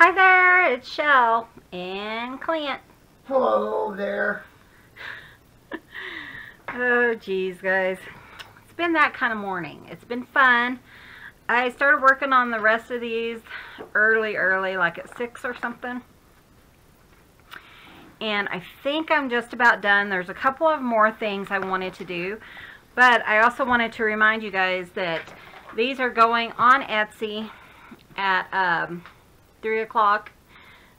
Hi there, it's Shell and Clint. Hello there. Oh geez guys, it's been that kind of morning. It's been fun. I started working on the rest of these early, like at 6 or something. And I think I'm just about done. There's a couple of more things I wanted to do. But I also wanted to remind you guys that these are going on Etsy at 3 o'clock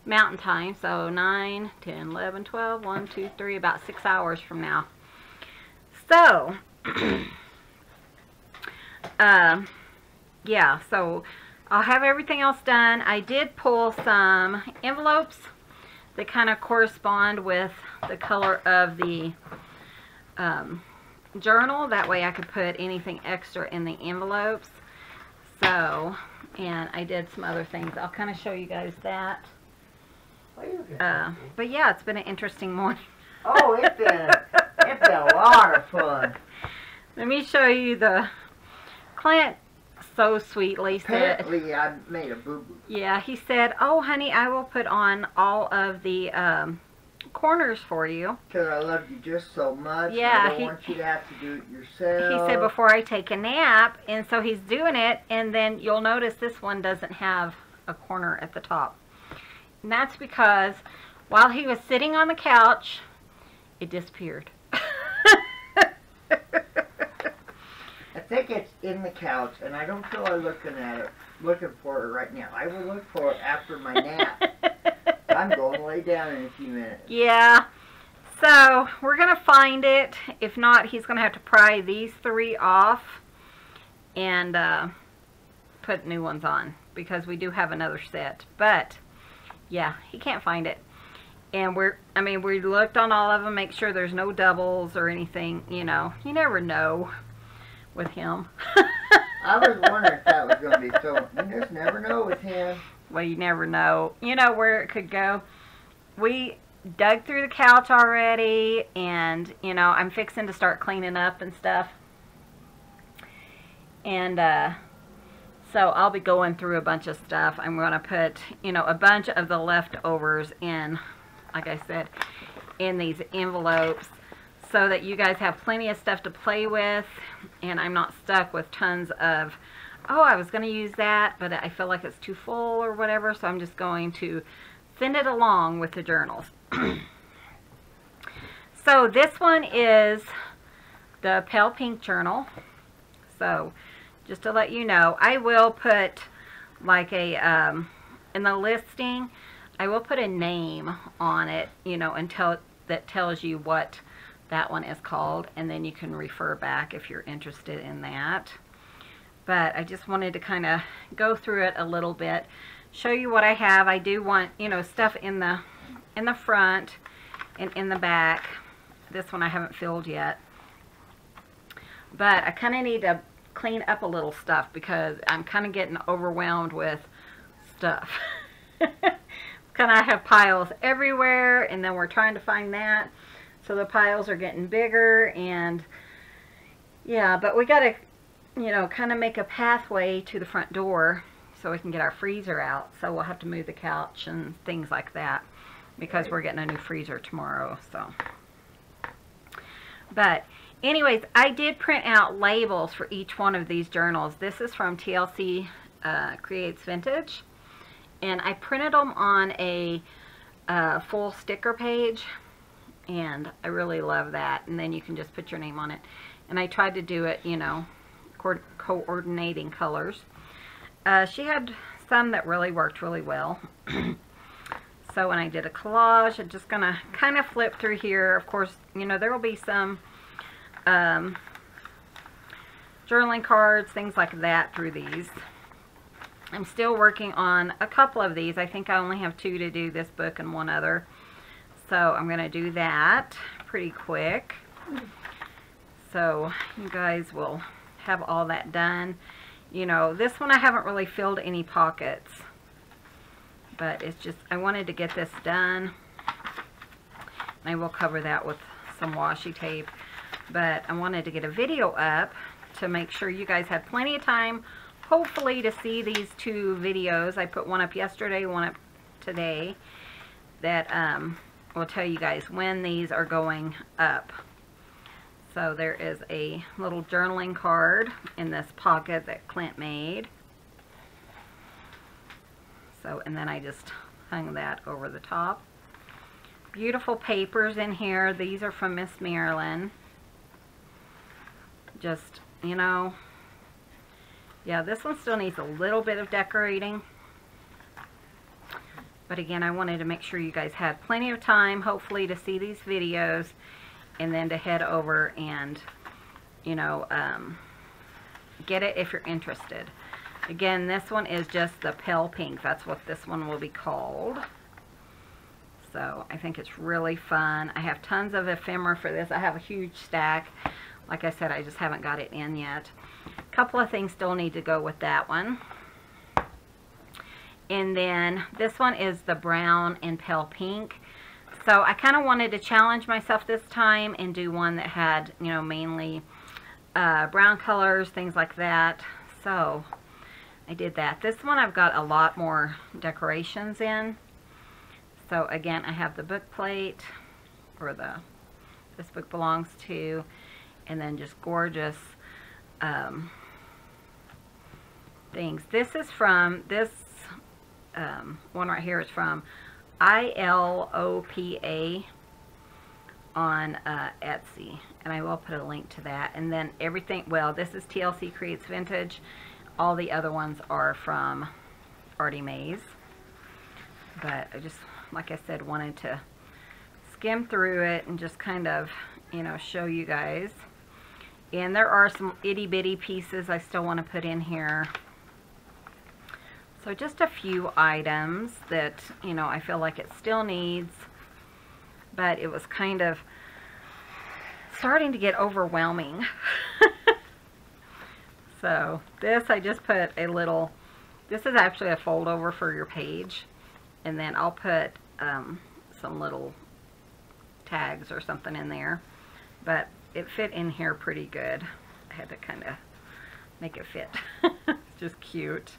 Mountain Time. So 9, 10, 11, 12, 1, 2, 3, about 6 hours from now. So, yeah, so I'll have everything else done. I did pull some envelopes that kind of correspond with the color of the journal. That way I could put anything extra in the envelopes. So, and I did some other things. I'll kind of show you guys that. But yeah, it's been an interesting morning. Oh, it's been a lot of fun. Let me show you the Clint. So sweetly said. Apparently, I made a boo-boo. Yeah, he said, "Oh, honey, I will put on all of the corners for you." Because I love you just so much. Yeah, I don't want you to have to do it yourself. He said before I take a nap, and so he's doing it, and then you'll notice this one doesn't have a corner at the top. And that's because while he was sitting on the couch, it disappeared. I think it's in the couch, and I don't feel like looking for it right now. I will look for it after my nap. I'm going to lay down in a few minutes. Yeah. So, we're going to find it. If not, he's going to have to pry these 3 off and put new ones on, because we do have another set. But, yeah, he can't find it. And we looked on all of them, make sure there's no doubles or anything, you know. You never know with him. I was wondering if that was going to be so. You just never know with him. Well, you never know. You know where it could go. We dug through the couch already, and, you know, I'm fixing to start cleaning up and stuff. And, so I'll be going through a bunch of stuff. I'm going to put, you know, a bunch of the leftovers in, like I said, in these envelopes, so that you guys have plenty of stuff to play with, and I'm not stuck with tons of, oh, I was going to use that, but I feel like it's too full or whatever, so I'm just going to send it along with the journals. So this one is the Pale Pink Journal. So just to let you know, I will put like a, in the listing, I will put a name on it, you know, that tells you what that one is called, and then you can refer back if you're interested in that. But I just wanted to kind of go through it a little bit, show you what I have. I do want, you know, stuff in the front and in the back. This one I haven't filled yet, but I kind of need to clean up a little stuff because I'm kind of getting overwhelmed with stuff. Kind of have piles everywhere, and then we're trying to find that. So the piles are getting bigger, and yeah, but we got to, you know, kind of make a pathway to the front door so we can get our freezer out. So we'll have to move the couch and things like that, because we're getting a new freezer tomorrow. So, but anyways, I did print out labels for each one of these journals. This is from TLC Creates Vintage, and I printed them on a full sticker page. And I really love that. And then you can just put your name on it. And I tried to do it, you know, coordinating colors. She had some that really worked really well. So when I did a collage, I'm just going to kind of flip through here. Of course, you know, there will be some journaling cards, things like that through these. I'm still working on a couple of these. I think I only have 2 to do, this book and one other. So I'm going to do that pretty quick. So you guys will have all that done. You know, this one I haven't really filled any pockets, but it's just, I wanted to get this done. And I will cover that with some washi tape. But I wanted to get a video up to make sure you guys had plenty of time, hopefully, to see these 2 videos. I put one up yesterday, one up today that will tell you guys when these are going up. So there is a little journaling card in this pocket that Clint made. So, and then I just hung that over the top. Beautiful papers in here. These are from Miss Marilyn. Just, you know, yeah, this one still needs a little bit of decorating. But again, I wanted to make sure you guys had plenty of time, hopefully, to see these videos. And then to head over and, you know, get it if you're interested. Again, this one is just the pale pink. That's what this one will be called. So I think it's really fun. I have tons of ephemera for this. I have a huge stack. Like I said, I just haven't got it in yet. A couple of things still need to go with that one. And then this one is the brown and pale pink. So I kind of wanted to challenge myself this time and do one that had, you know, mainly brown colors, things like that. So I did that. This one I've got a lot more decorations in. So again, I have the book plate, or this book belongs to, and then just gorgeous things. This is from, this one right here is from ILOPA on Etsy, and I will put a link to that. And then everything, well, this is TLC Creates Vintage. All the other ones are from Artie Mays, but I just, like I said, wanted to skim through it and just kind of, you know, show you guys. And there are some itty bitty pieces I still want to put in here. So just a few items that, you know, I feel like it still needs, but it was kind of starting to get overwhelming. So this, I just put a little, this is actually a fold over for your page, and then I'll put some little tags or something in there, but it fit in here pretty good. I had to kind of make it fit. It's just cute.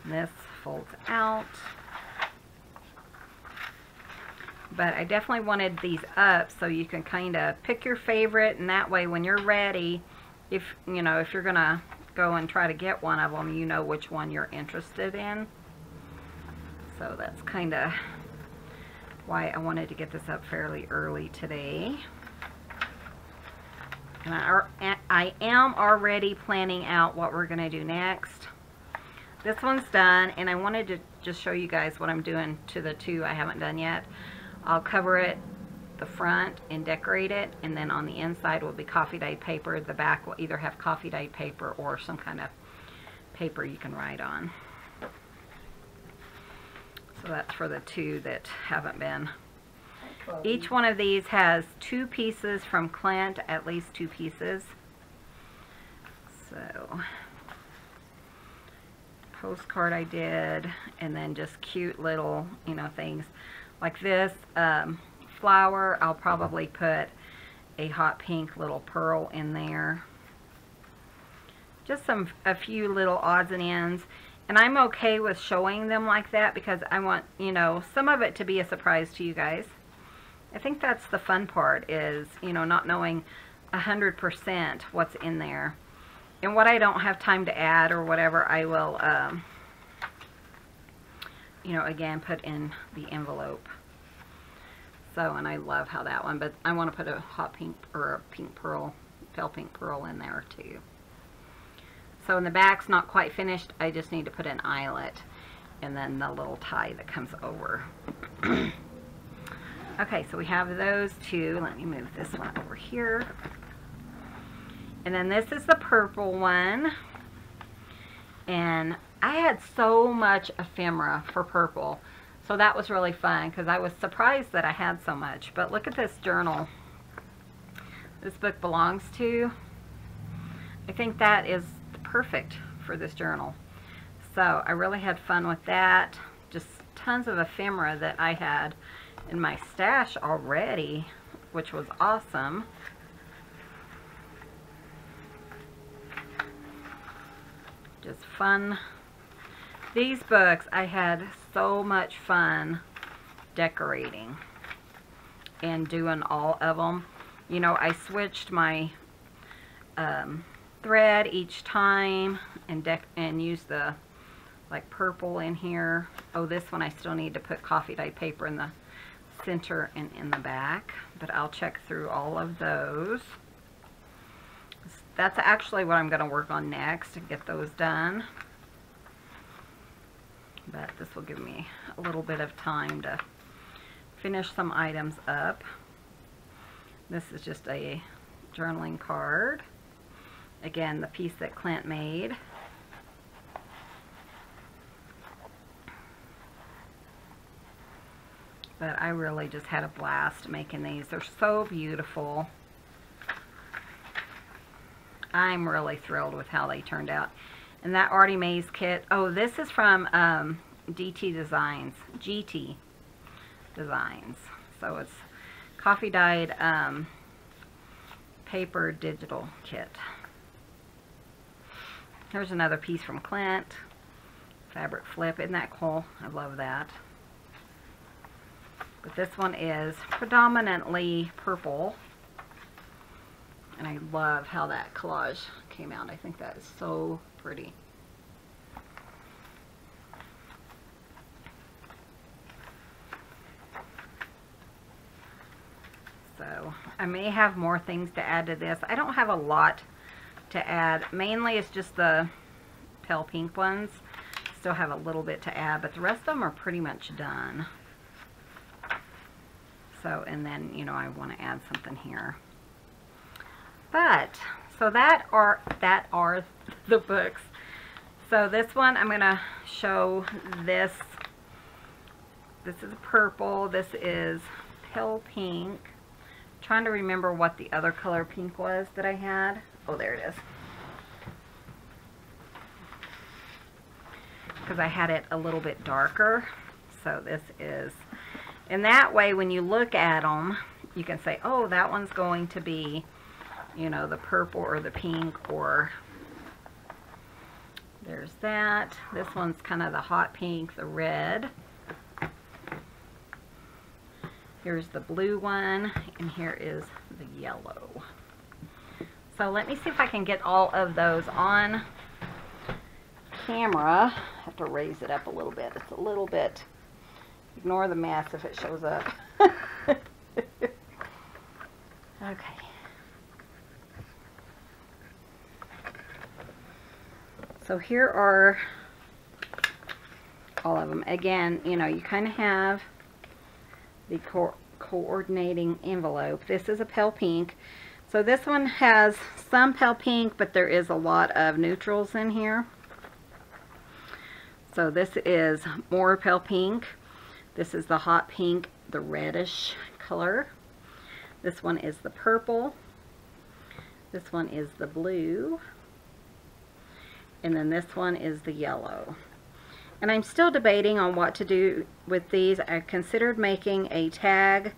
This folds out, but I definitely wanted these up so you can kind of pick your favorite, and that way when you're ready, if you know, if you're gonna go and try to get one of them, you know which one you're interested in. So that's kind of why I wanted to get this up fairly early today. And I am already planning out what we're gonna do next. This one's done, and I wanted to just show you guys what I'm doing to the two I haven't done yet. I'll cover it, the front, and decorate it, and then on the inside will be coffee dyed paper. The back will either have coffee dyed paper or some kind of paper you can write on. So that's for the two that haven't been. Each one of these has 2 pieces from Clint, at least 2 pieces. So postcard I did, and then just cute little, you know, things like this flower. I'll probably put a hot pink little pearl in there. Just a few little odds and ends, and I'm okay with showing them like that because I want, you know, some of it to be a surprise to you guys. I think that's the fun part, is, you know, not knowing 100% what's in there. And what I don't have time to add or whatever, I will, you know, again, put in the envelope. So, and I love how that one, but I want to put a hot pink or a pink pearl, pale pink pearl in there too. So, in the back's not quite finished. I just need to put an eyelet and then the little tie that comes over. Okay, so we have those two. Let me move this one over here. And then this is the purple one. And I had so much ephemera for purple. So that was really fun because I was surprised that I had so much. But look at this journal this book belongs to. I think that is perfect for this journal. So I really had fun with that. Just tons of ephemera that I had in my stash already, which was awesome. just fun. These books, I had so much fun decorating and doing all of them. You know, I switched my thread each time and used the like purple in here. Oh, this one I still need to put coffee dye paper in the center and in the back, but I'll check through all of those. That's actually what I'm going to work on next to get those done. But this will give me a little bit of time to finish some items up. This is just a journaling card. Again, the piece that Clint made. But I really just had a blast making these. They're so beautiful. I'm really thrilled with how they turned out. And that Artie Mays kit, oh, this is from GT Designs. So it's coffee dyed paper digital kit. Here's another piece from Clint. Fabric flip. Isn't that cool? I love that. But this one is predominantly purple. And I love how that collage came out. I think that is so pretty. So I may have more things to add to this. I don't have a lot to add. Mainly it's just the pale pink ones. Still have a little bit to add, but the rest of them are pretty much done. So, and then, you know, I want to add something here. But, so that are the books. So this one, I'm going to show this. This is purple. This is pale pink. I'm trying to remember what the other color pink was that I had. Oh, there it is. Because I had it a little bit darker. So this is, and that way when you look at them, you can say, oh, that one's going to be, you know, the purple or the pink, or there's that. This one's kind of the hot pink, the red. Here's the blue one, and here is the yellow. So let me see if I can get all of those on camera. I have to raise it up a little bit. It's a little bit, ignore the mess if it shows up. Okay. So here are all of them. Again, you know, you kind of have the coordinating envelope. This is a pale pink. So this one has some pale pink, but there is a lot of neutrals in here. So this is more pale pink. This is the hot pink, the reddish color. This one is the purple. This one is the blue. And then this one is the yellow. And I'm still debating on what to do with these. I considered making a tag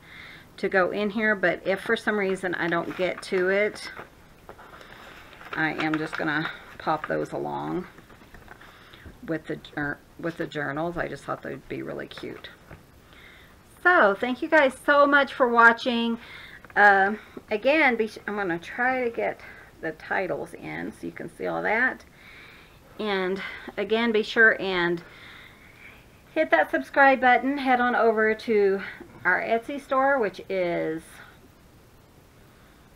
to go in here, but if for some reason I don't get to it, I am just gonna pop those along with the journals. I just thought they'd be really cute. So thank you guys so much for watching. Again, I'm gonna try to get the titles in so you can see all that. And again, be sure and hit that subscribe button. Head on over to our Etsy store, which is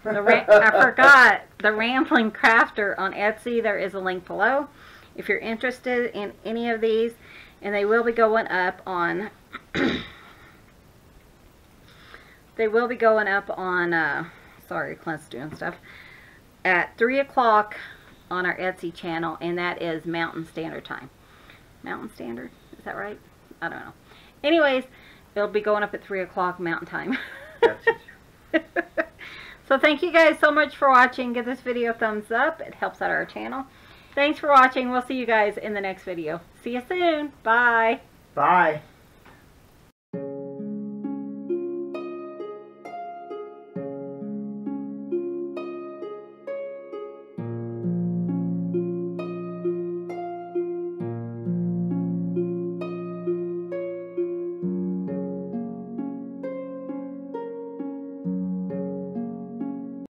I forgot, the Rambling Crafter on Etsy. There is a link below if you're interested in any of these, and they will be going up on sorry, Clint's doing stuff, at 3 o'clock on our Etsy channel, and that is Mountain Standard Time. Mountain Standard? Is that right? I don't know. Anyways, it'll be going up at 3 o'clock Mountain Time. So thank you guys so much for watching. Give this video a thumbs up. It helps out our channel. Thanks for watching. We'll see you guys in the next video. See you soon. Bye. Bye.